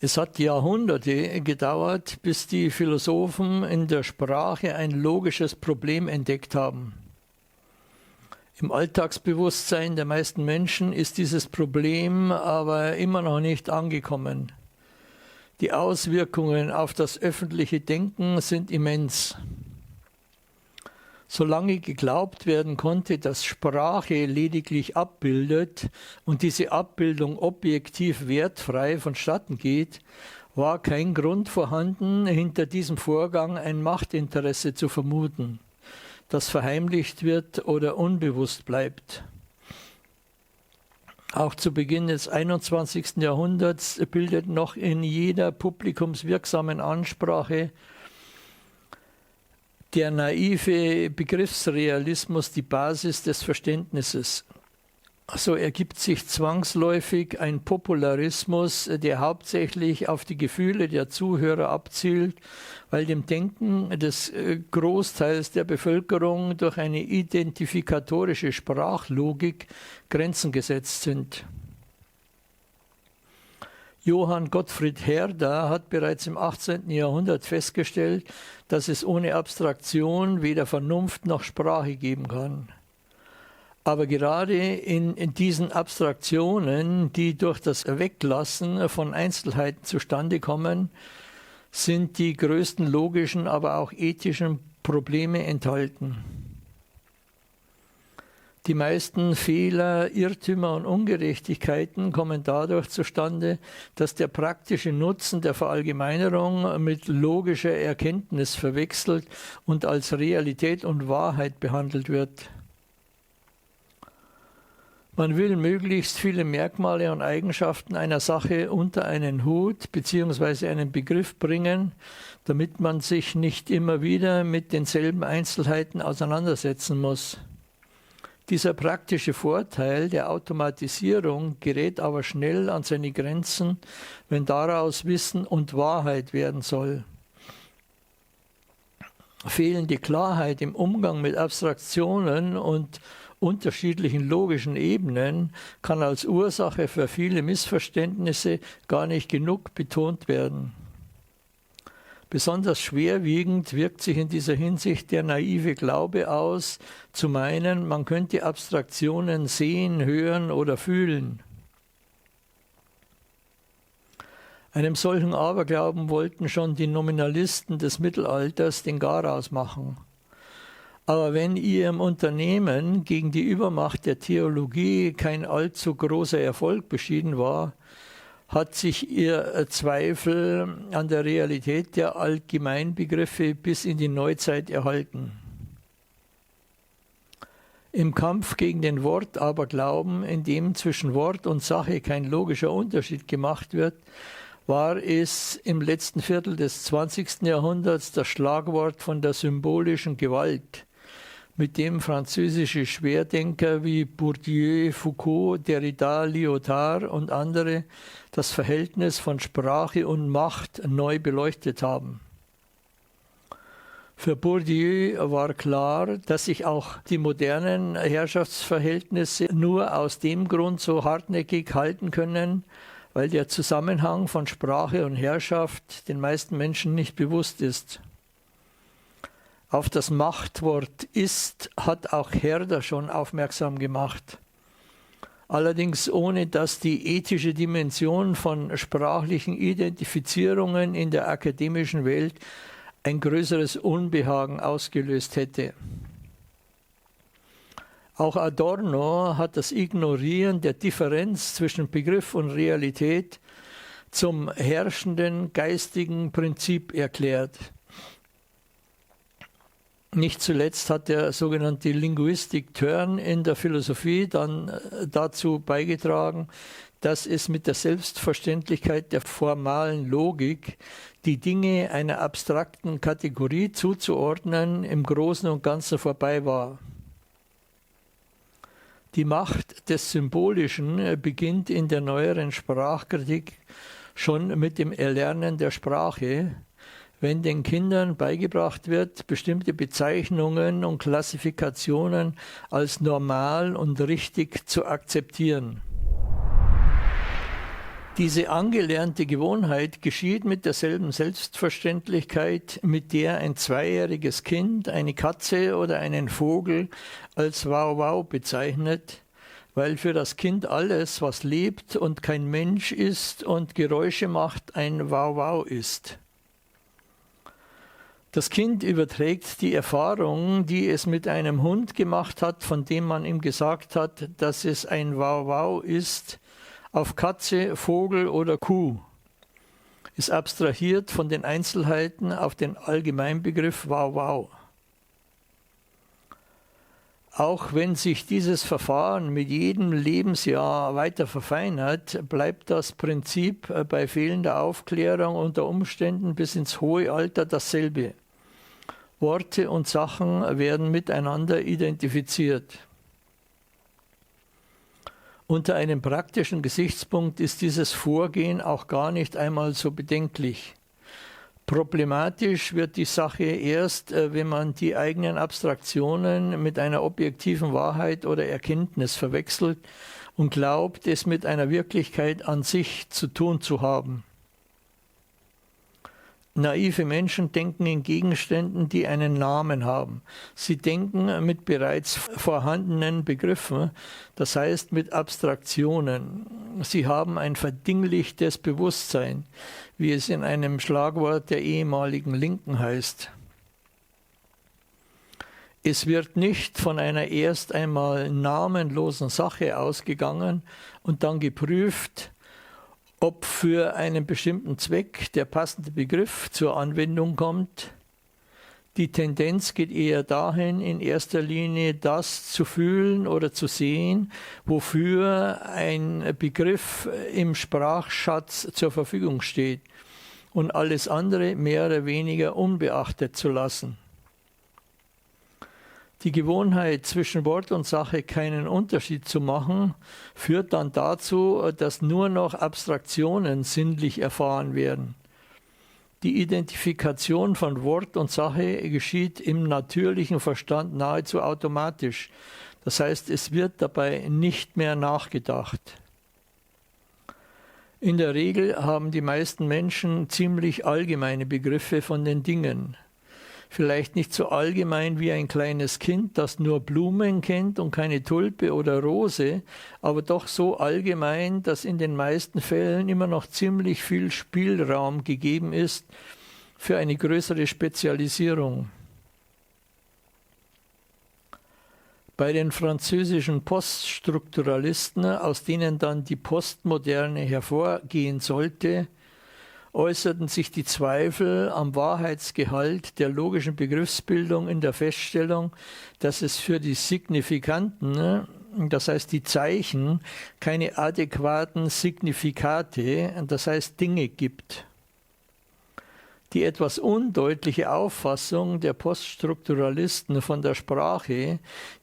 Es hat Jahrhunderte gedauert, bis die Philosophen in der Sprache ein logisches Problem entdeckt haben. Im Alltagsbewusstsein der meisten Menschen ist dieses Problem aber immer noch nicht angekommen. Die Auswirkungen auf das öffentliche Denken sind immens. Solange geglaubt werden konnte, dass Sprache lediglich abbildet und diese Abbildung objektiv wertfrei vonstatten geht, war kein Grund vorhanden, hinter diesem Vorgang ein Machtinteresse zu vermuten, das verheimlicht wird oder unbewusst bleibt. Auch zu Beginn des 21. Jahrhunderts bildet noch in jeder publikumswirksamen Ansprache der naive Begriffsrealismus die Basis des Verständnisses. So ergibt sich zwangsläufig ein Popularismus, der hauptsächlich auf die Gefühle der Zuhörer abzielt, weil dem Denken des Großteils der Bevölkerung durch eine identifikatorische Sprachlogik Grenzen gesetzt sind. Johann Gottfried Herder hat bereits im 18. Jahrhundert festgestellt, dass es ohne Abstraktion weder Vernunft noch Sprache geben kann. Aber gerade in diesen Abstraktionen, die durch das Weglassen von Einzelheiten zustande kommen, sind die größten logischen, aber auch ethischen Probleme enthalten. Die meisten Fehler, Irrtümer und Ungerechtigkeiten kommen dadurch zustande, dass der praktische Nutzen der Verallgemeinerung mit logischer Erkenntnis verwechselt und als Realität und Wahrheit behandelt wird. Man will möglichst viele Merkmale und Eigenschaften einer Sache unter einen Hut bzw. einen Begriff bringen, damit man sich nicht immer wieder mit denselben Einzelheiten auseinandersetzen muss. Dieser praktische Vorteil der Automatisierung gerät aber schnell an seine Grenzen, wenn daraus Wissen und Wahrheit werden soll. Fehlende Klarheit im Umgang mit Abstraktionen und unterschiedlichen logischen Ebenen kann als Ursache für viele Missverständnisse gar nicht genug betont werden. Besonders schwerwiegend wirkt sich in dieser Hinsicht der naive Glaube aus, zu meinen, man könnte Abstraktionen sehen, hören oder fühlen. Einem solchen Aberglauben wollten schon die Nominalisten des Mittelalters den Garaus machen. Aber wenn ihrem Unternehmen gegen die Übermacht der Theologie kein allzu großer Erfolg beschieden war, hat sich ihr Zweifel an der Realität der Allgemeinbegriffe bis in die Neuzeit erhalten. Im Kampf gegen den Wortaberglauben, in dem zwischen Wort und Sache kein logischer Unterschied gemacht wird, war es im letzten Viertel des 20. Jahrhunderts das Schlagwort von der symbolischen Gewalt, mit dem französische Schwerdenker wie Bourdieu, Foucault, Derrida, Lyotard und andere das Verhältnis von Sprache und Macht neu beleuchtet haben. Für Bourdieu war klar, dass sich auch die modernen Herrschaftsverhältnisse nur aus dem Grund so hartnäckig halten können, weil der Zusammenhang von Sprache und Herrschaft den meisten Menschen nicht bewusst ist. Auf das Machtwort ist hat auch Herder schon aufmerksam gemacht. Allerdings ohne, dass die ethische Dimension von sprachlichen Identifizierungen in der akademischen Welt ein größeres Unbehagen ausgelöst hätte. Auch Adorno hat das Ignorieren der Differenz zwischen Begriff und Realität zum herrschenden geistigen Prinzip erklärt. Nicht zuletzt hat der sogenannte Linguistic Turn in der Philosophie dann dazu beigetragen, dass es mit der Selbstverständlichkeit der formalen Logik, die Dinge einer abstrakten Kategorie zuzuordnen, im Großen und Ganzen vorbei war. Die Macht des Symbolischen beginnt in der neueren Sprachkritik schon mit dem Erlernen der Sprache, wenn den Kindern beigebracht wird, bestimmte Bezeichnungen und Klassifikationen als normal und richtig zu akzeptieren. Diese angelernte Gewohnheit geschieht mit derselben Selbstverständlichkeit, mit der ein zweijähriges Kind eine Katze oder einen Vogel als Wow-Wow bezeichnet, weil für das Kind alles, was lebt und kein Mensch ist und Geräusche macht, ein Wow-Wow ist. Das Kind überträgt die Erfahrung, die es mit einem Hund gemacht hat, von dem man ihm gesagt hat, dass es ein Wow-Wow ist, auf Katze, Vogel oder Kuh. Es abstrahiert von den Einzelheiten auf den Allgemeinbegriff Wow-Wow. Auch wenn sich dieses Verfahren mit jedem Lebensjahr weiter verfeinert, bleibt das Prinzip bei fehlender Aufklärung unter Umständen bis ins hohe Alter dasselbe. Worte und Sachen werden miteinander identifiziert. Unter einem praktischen Gesichtspunkt ist dieses Vorgehen auch gar nicht einmal so bedenklich. Problematisch wird die Sache erst, wenn man die eigenen Abstraktionen mit einer objektiven Wahrheit oder Erkenntnis verwechselt und glaubt, es mit einer Wirklichkeit an sich zu tun zu haben. Naive Menschen denken in Gegenständen, die einen Namen haben. Sie denken mit bereits vorhandenen Begriffen, das heißt mit Abstraktionen. Sie haben ein verdinglichtes Bewusstsein, wie es in einem Schlagwort der ehemaligen Linken heißt. Es wird nicht von einer erst einmal namenlosen Sache ausgegangen und dann geprüft, ob für einen bestimmten Zweck der passende Begriff zur Anwendung kommt. Die Tendenz geht eher dahin, in erster Linie das zu fühlen oder zu sehen, wofür ein Begriff im Sprachschatz zur Verfügung steht, und alles andere mehr oder weniger unbeachtet zu lassen. Die Gewohnheit, zwischen Wort und Sache keinen Unterschied zu machen, führt dann dazu, dass nur noch Abstraktionen sinnlich erfahren werden. Die Identifikation von Wort und Sache geschieht im natürlichen Verstand nahezu automatisch. Das heißt, es wird dabei nicht mehr nachgedacht. In der Regel haben die meisten Menschen ziemlich allgemeine Begriffe von den Dingen. Vielleicht nicht so allgemein wie ein kleines Kind, das nur Blumen kennt und keine Tulpe oder Rose, aber doch so allgemein, dass in den meisten Fällen immer noch ziemlich viel Spielraum gegeben ist für eine größere Spezialisierung. Bei den französischen Poststrukturalisten, aus denen dann die Postmoderne hervorgehen sollte, äußerten sich die Zweifel am Wahrheitsgehalt der logischen Begriffsbildung in der Feststellung, dass es für die Signifikanten, das heißt die Zeichen, keine adäquaten Signifikate, das heißt Dinge gibt. Die etwas undeutliche Auffassung der Poststrukturalisten von der Sprache,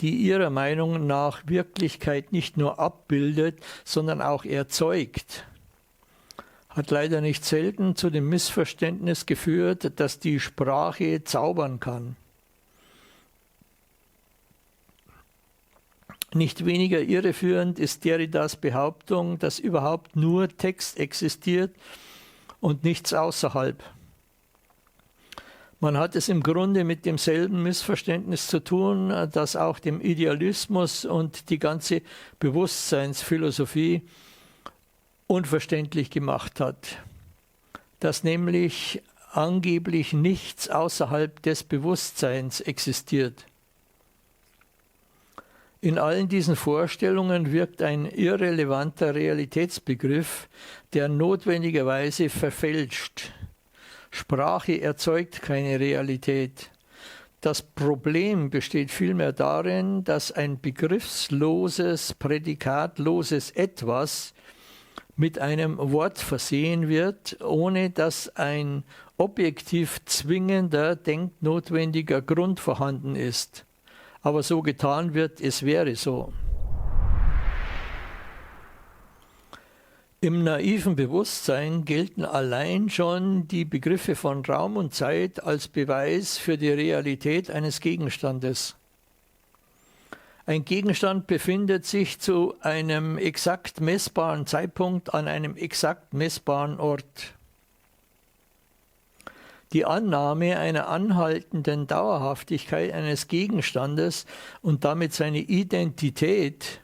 die ihrer Meinung nach Wirklichkeit nicht nur abbildet, sondern auch erzeugt, hat leider nicht selten zu dem Missverständnis geführt, dass die Sprache zaubern kann. Nicht weniger irreführend ist Derridas Behauptung, dass überhaupt nur Text existiert und nichts außerhalb. Man hat es im Grunde mit demselben Missverständnis zu tun, das auch dem Idealismus und die ganze Bewusstseinsphilosophie unverständlich gemacht hat, dass nämlich angeblich nichts außerhalb des Bewusstseins existiert. In allen diesen Vorstellungen wirkt ein irrelevanter Realitätsbegriff, der notwendigerweise verfälscht. Sprache erzeugt keine Realität. Das Problem besteht vielmehr darin, dass ein begriffsloses, prädikatloses Etwas mit einem Wort versehen wird, ohne dass ein objektiv zwingender, denknotwendiger Grund vorhanden ist. Aber so getan wird, es wäre so. Im naiven Bewusstsein gelten allein schon die Begriffe von Raum und Zeit als Beweis für die Realität eines Gegenstandes. Ein Gegenstand befindet sich zu einem exakt messbaren Zeitpunkt an einem exakt messbaren Ort. Die Annahme einer anhaltenden Dauerhaftigkeit eines Gegenstandes und damit seine Identität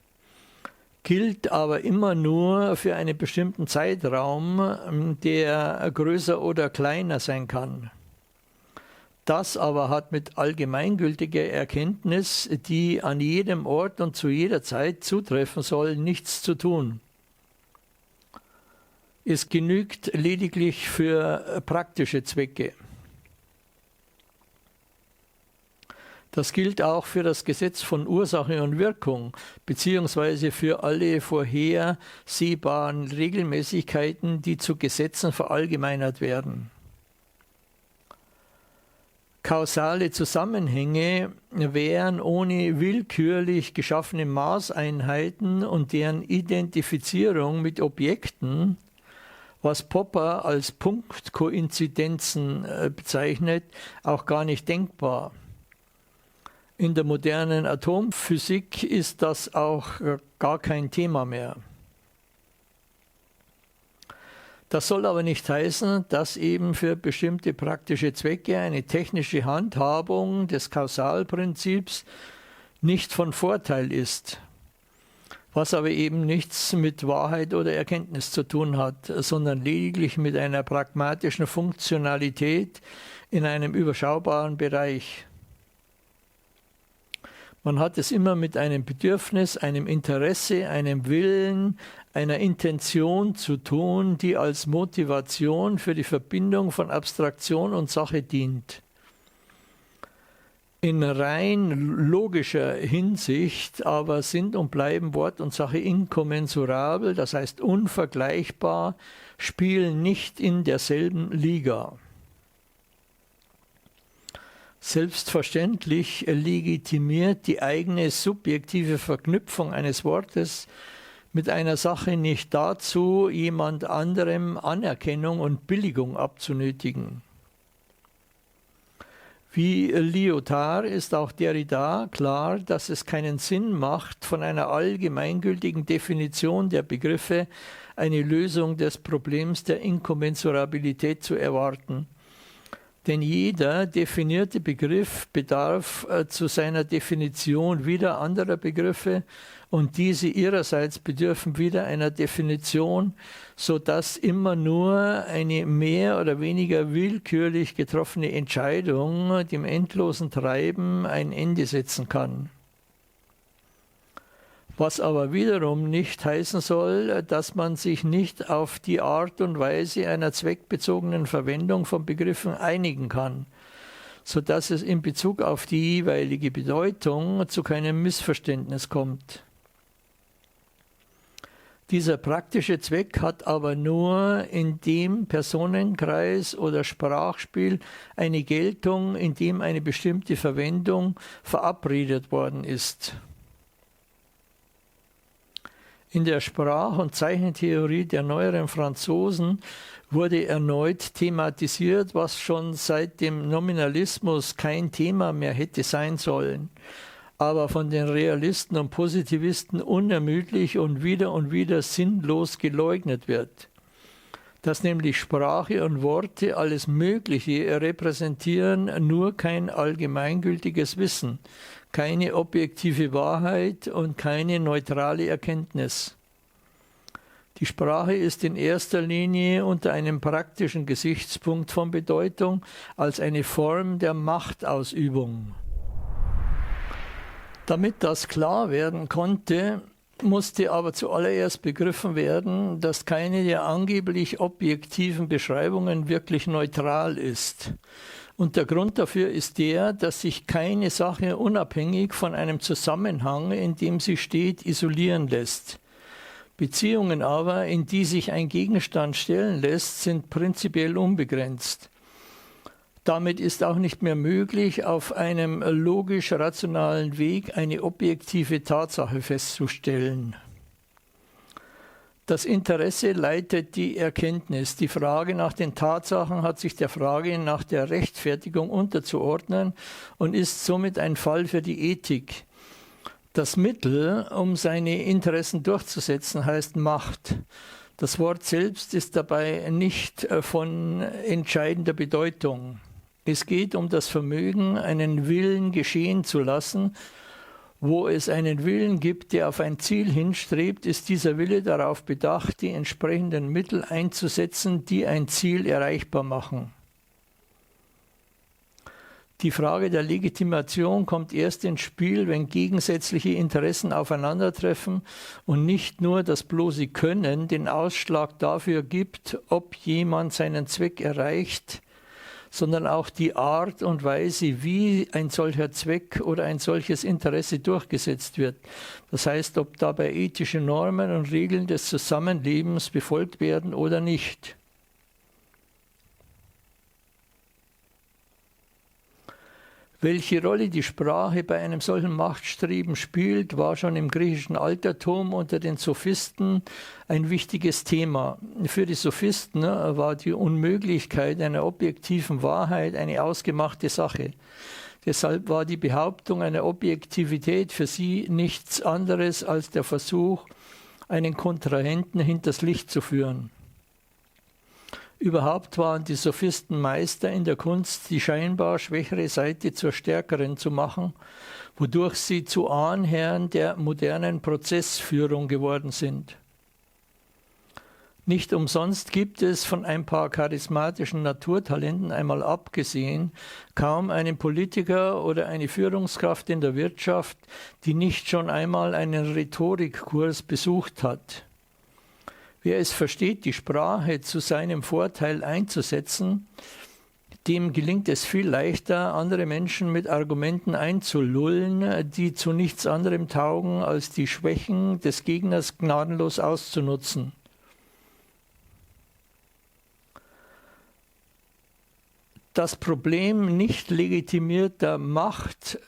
gilt aber immer nur für einen bestimmten Zeitraum, der größer oder kleiner sein kann. Das aber hat mit allgemeingültiger Erkenntnis, die an jedem Ort und zu jeder Zeit zutreffen soll, nichts zu tun. Es genügt lediglich für praktische Zwecke. Das gilt auch für das Gesetz von Ursache und Wirkung, beziehungsweise für alle vorhersehbaren Regelmäßigkeiten, die zu Gesetzen verallgemeinert werden. Kausale Zusammenhänge wären ohne willkürlich geschaffene Maßeinheiten und deren Identifizierung mit Objekten, was Popper als Punktkoinzidenzen bezeichnet, auch gar nicht denkbar. In der modernen Atomphysik ist das auch gar kein Thema mehr. Das soll aber nicht heißen, dass eben für bestimmte praktische Zwecke eine technische Handhabung des Kausalprinzips nicht von Vorteil ist, was aber eben nichts mit Wahrheit oder Erkenntnis zu tun hat, sondern lediglich mit einer pragmatischen Funktionalität in einem überschaubaren Bereich. Man hat es immer mit einem Bedürfnis, einem Interesse, einem Willen, einer Intention zu tun, die als Motivation für die Verbindung von Abstraktion und Sache dient. In rein logischer Hinsicht aber sind und bleiben Wort und Sache inkommensurabel, das heißt unvergleichbar, spielen nicht in derselben Liga. Selbstverständlich legitimiert die eigene subjektive Verknüpfung eines Wortes mit einer Sache nicht dazu, jemand anderem Anerkennung und Billigung abzunötigen. Wie Lyotard ist auch Derrida klar, dass es keinen Sinn macht, von einer allgemeingültigen Definition der Begriffe eine Lösung des Problems der Inkommensurabilität zu erwarten. Denn jeder definierte Begriff bedarf zu seiner Definition wieder anderer Begriffe und diese ihrerseits bedürfen wieder einer Definition, sodass immer nur eine mehr oder weniger willkürlich getroffene Entscheidung dem endlosen Treiben ein Ende setzen kann. Was aber wiederum nicht heißen soll, dass man sich nicht auf die Art und Weise einer zweckbezogenen Verwendung von Begriffen einigen kann, sodass es in Bezug auf die jeweilige Bedeutung zu keinem Missverständnis kommt. Dieser praktische Zweck hat aber nur in dem Personenkreis oder Sprachspiel eine Geltung, in dem eine bestimmte Verwendung verabredet worden ist. In der Sprach- und Zeichentheorie der neueren Franzosen wurde erneut thematisiert, was schon seit dem Nominalismus kein Thema mehr hätte sein sollen, aber von den Realisten und Positivisten unermüdlich und wieder sinnlos geleugnet wird. Dass nämlich Sprache und Worte alles Mögliche repräsentieren, nur kein allgemeingültiges Wissen, keine objektive Wahrheit und keine neutrale Erkenntnis. Die Sprache ist in erster Linie unter einem praktischen Gesichtspunkt von Bedeutung als eine Form der Machtausübung. Damit das klar werden konnte, musste aber zuallererst begriffen werden, dass keine der angeblich objektiven Beschreibungen wirklich neutral ist. Und der Grund dafür ist der, dass sich keine Sache unabhängig von einem Zusammenhang, in dem sie steht, isolieren lässt. Beziehungen aber, in die sich ein Gegenstand stellen lässt, sind prinzipiell unbegrenzt. Damit ist auch nicht mehr möglich, auf einem logisch-rationalen Weg eine objektive Tatsache festzustellen. Das Interesse leitet die Erkenntnis. Die Frage nach den Tatsachen hat sich der Frage nach der Rechtfertigung unterzuordnen und ist somit ein Fall für die Ethik. Das Mittel, um seine Interessen durchzusetzen, heißt Macht. Das Wort selbst ist dabei nicht von entscheidender Bedeutung. Es geht um das Vermögen, einen Willen geschehen zu lassen. Wo es einen Willen gibt, der auf ein Ziel hinstrebt, ist dieser Wille darauf bedacht, die entsprechenden Mittel einzusetzen, die ein Ziel erreichbar machen. Die Frage der Legitimation kommt erst ins Spiel, wenn gegensätzliche Interessen aufeinandertreffen und nicht nur das bloße Können den Ausschlag dafür gibt, ob jemand seinen Zweck erreicht, sondern auch die Art und Weise, wie ein solcher Zweck oder ein solches Interesse durchgesetzt wird. Das heißt, ob dabei ethische Normen und Regeln des Zusammenlebens befolgt werden oder nicht. Welche Rolle die Sprache bei einem solchen Machtstreben spielt, war schon im griechischen Altertum unter den Sophisten ein wichtiges Thema. Für die Sophisten war die Unmöglichkeit einer objektiven Wahrheit eine ausgemachte Sache. Deshalb war die Behauptung einer Objektivität für sie nichts anderes als der Versuch, einen Kontrahenten hinters Licht zu führen. Überhaupt waren die Sophisten Meister in der Kunst, die scheinbar schwächere Seite zur stärkeren zu machen, wodurch sie zu Ahnherren der modernen Prozessführung geworden sind. Nicht umsonst gibt es, von ein paar charismatischen Naturtalenten einmal abgesehen, kaum einen Politiker oder eine Führungskraft in der Wirtschaft, die nicht schon einmal einen Rhetorikkurs besucht hat. Wer es versteht, die Sprache zu seinem Vorteil einzusetzen, dem gelingt es viel leichter, andere Menschen mit Argumenten einzulullen, die zu nichts anderem taugen, als die Schwächen des Gegners gnadenlos auszunutzen. Das Problem nicht legitimierter Macht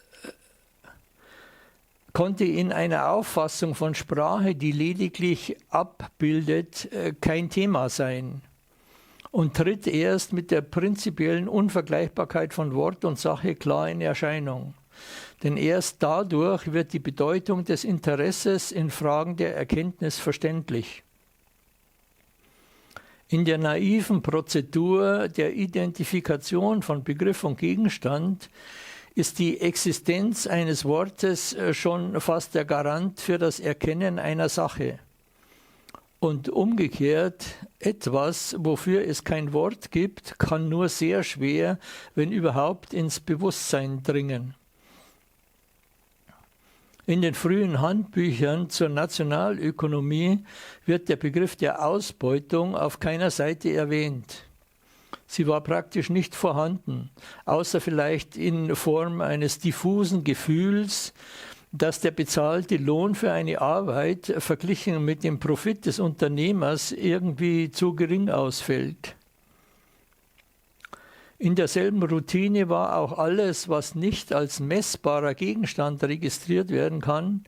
konnte in einer Auffassung von Sprache, die lediglich abbildet, kein Thema sein und tritt erst mit der prinzipiellen Unvergleichbarkeit von Wort und Sache klar in Erscheinung. Denn erst dadurch wird die Bedeutung des Interesses in Fragen der Erkenntnis verständlich. In der naiven Prozedur der Identifikation von Begriff und Gegenstand ist die Existenz eines Wortes schon fast der Garant für das Erkennen einer Sache. Und umgekehrt, etwas, wofür es kein Wort gibt, kann nur sehr schwer, wenn überhaupt, ins Bewusstsein dringen. In den frühen Handbüchern zur Nationalökonomie wird der Begriff der Ausbeutung auf keiner Seite erwähnt. Sie war praktisch nicht vorhanden, außer vielleicht in Form eines diffusen Gefühls, dass der bezahlte Lohn für eine Arbeit verglichen mit dem Profit des Unternehmers irgendwie zu gering ausfällt. In derselben Routine war auch alles, was nicht als messbarer Gegenstand registriert werden kann,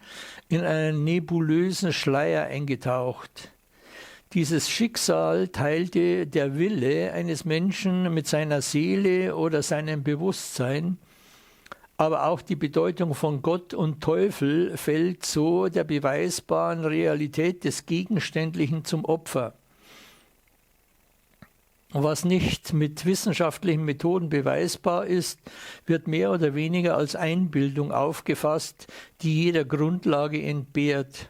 in einen nebulösen Schleier eingetaucht. Dieses Schicksal teilte der Wille eines Menschen mit seiner Seele oder seinem Bewusstsein, aber auch die Bedeutung von Gott und Teufel fällt so der beweisbaren Realität des Gegenständlichen zum Opfer. Was nicht mit wissenschaftlichen Methoden beweisbar ist, wird mehr oder weniger als Einbildung aufgefasst, die jeder Grundlage entbehrt.